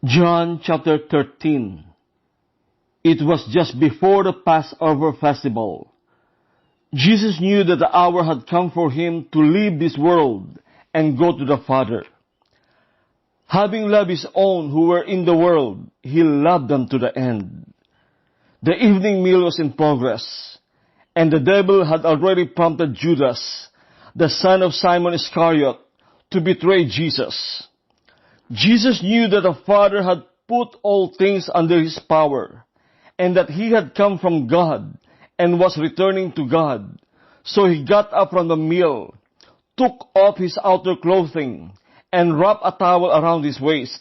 John chapter 13. It was just before the Passover Festival. Jesus knew that the hour had come for him to leave this world and go to the Father. Having loved his own who were in the world, he loved them to the end. The evening meal was in progress, and the devil had already prompted Judas, the son of Simon Iscariot, to betray Jesus. Jesus knew that the Father had put all things under his power, and that he had come from God and was returning to God. So he got up from the meal, took off his outer clothing, and wrapped a towel around his waist.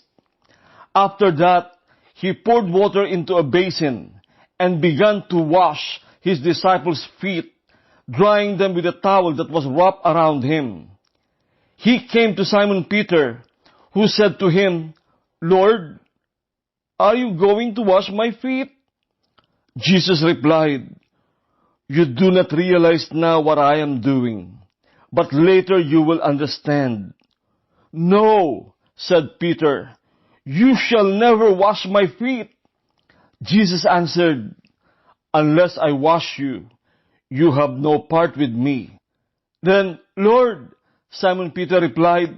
After that, he poured water into a basin and began to wash his disciples' feet, drying them with a towel that was wrapped around him. He came to Simon Peter, who said to him, "Lord, are you going to wash my feet?" Jesus replied, "You do not realize now what I am doing, but later you will understand." "No," said Peter, "you shall never wash my feet." Jesus answered, "Unless I wash you, you have no part with me." "Then, Lord," Simon Peter replied,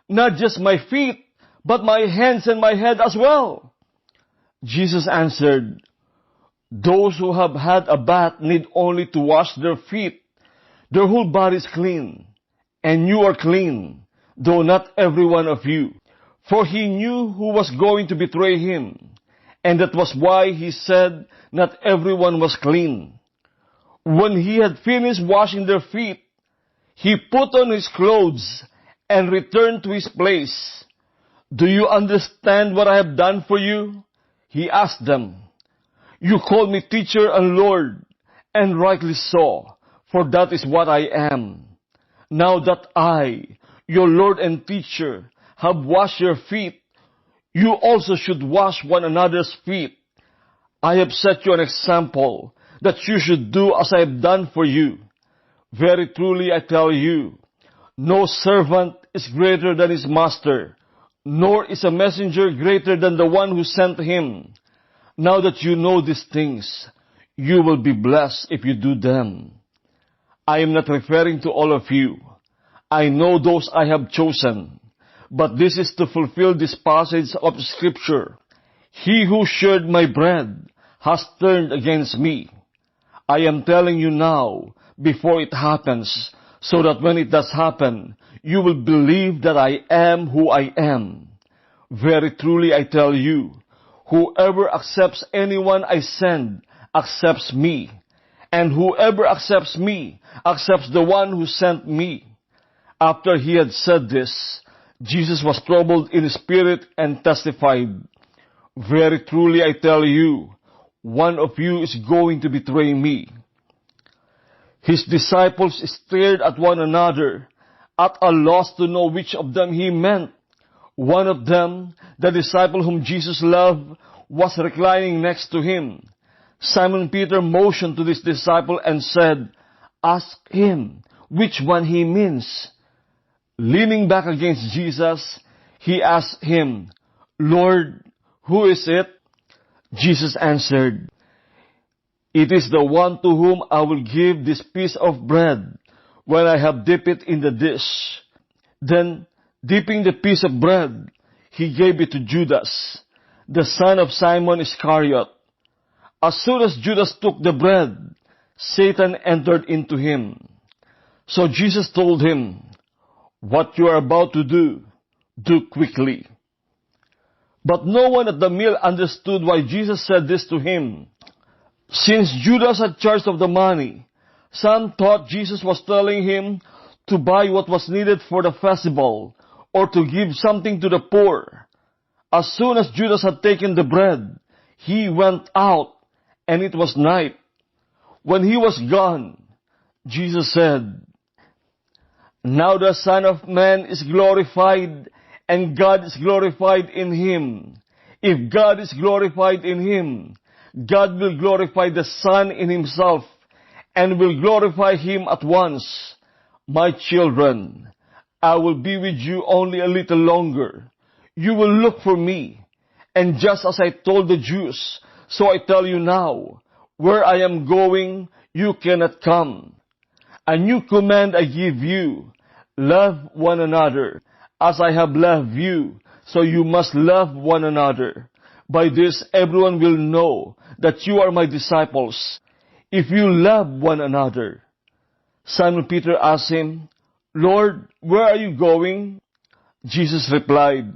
"not just my feet, but my hands and my head as well." Jesus answered, "Those who have had a bath need only to wash their feet. Their whole body is clean, and you are clean, though not every one of you." For he knew who was going to betray him, and that was why he said not everyone was clean. When he had finished washing their feet, he put on his clothes and returned to his place. "Do you understand what I have done for you?" he asked them. "You call me teacher and Lord, and rightly so, for that is what I am. Now that I, your Lord and teacher, have washed your feet, you also should wash one another's feet. I have set you an example, that you should do as I have done for you. Very truly I tell you, no servant is greater than his master, nor is a messenger greater than the one who sent him. Now that you know these things, you will be blessed if you do them. I am not referring to all of you. I know those I have chosen. But this is to fulfill this passage of Scripture. He who shared my bread has turned against me. I am telling you now, before it happens, so that when it does happen, you will believe that I am who I am. Very truly I tell you, whoever accepts anyone I send accepts me, and whoever accepts me accepts the one who sent me." After he had said this, Jesus was troubled in spirit and testified, "Very truly I tell you, one of you is going to betray me." His disciples stared at one another, at a loss to know which of them he meant. One of them, the disciple whom Jesus loved, was reclining next to him. Simon Peter motioned to this disciple and said, "Ask him which one he means." Leaning back against Jesus, he asked him, "Lord, who is it?" Jesus answered, "It is the one to whom I will give this piece of bread when I have dipped it in the dish." Then, dipping the piece of bread, he gave it to Judas, the son of Simon Iscariot. As soon as Judas took the bread, Satan entered into him. So Jesus told him, "What you are about to do quickly." But no one at the meal understood why Jesus said this to him. Since Judas had charge of the money, some thought Jesus was telling him to buy what was needed for the festival, or to give something to the poor. As soon as Judas had taken the bread, he went out, and it was night. When he was gone, Jesus said, "Now the Son of Man is glorified, and God is glorified in him. If God is glorified in him, God will glorify the Son in himself, and will glorify him at once. My children, I will be with you only a little longer. You will look for me, And just as I told the Jews, so I tell you now, where I am going, you cannot come. A new command I give you, love one another. As I have loved you, so you must love one another. By this everyone will know that you are my disciples, if you love one another. Simon Peter asked him, Lord, where are you going? Jesus replied,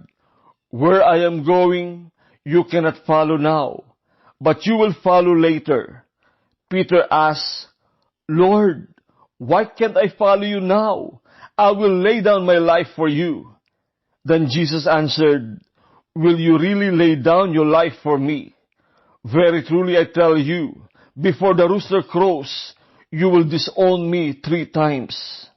where I am going, you cannot follow now, but you will follow later. Peter asked, Lord, why can't I follow you now? I will lay down my life for you. Then Jesus answered, will you really lay down your life for me? Very truly I tell you, before the rooster crows, you will disown me 3 times.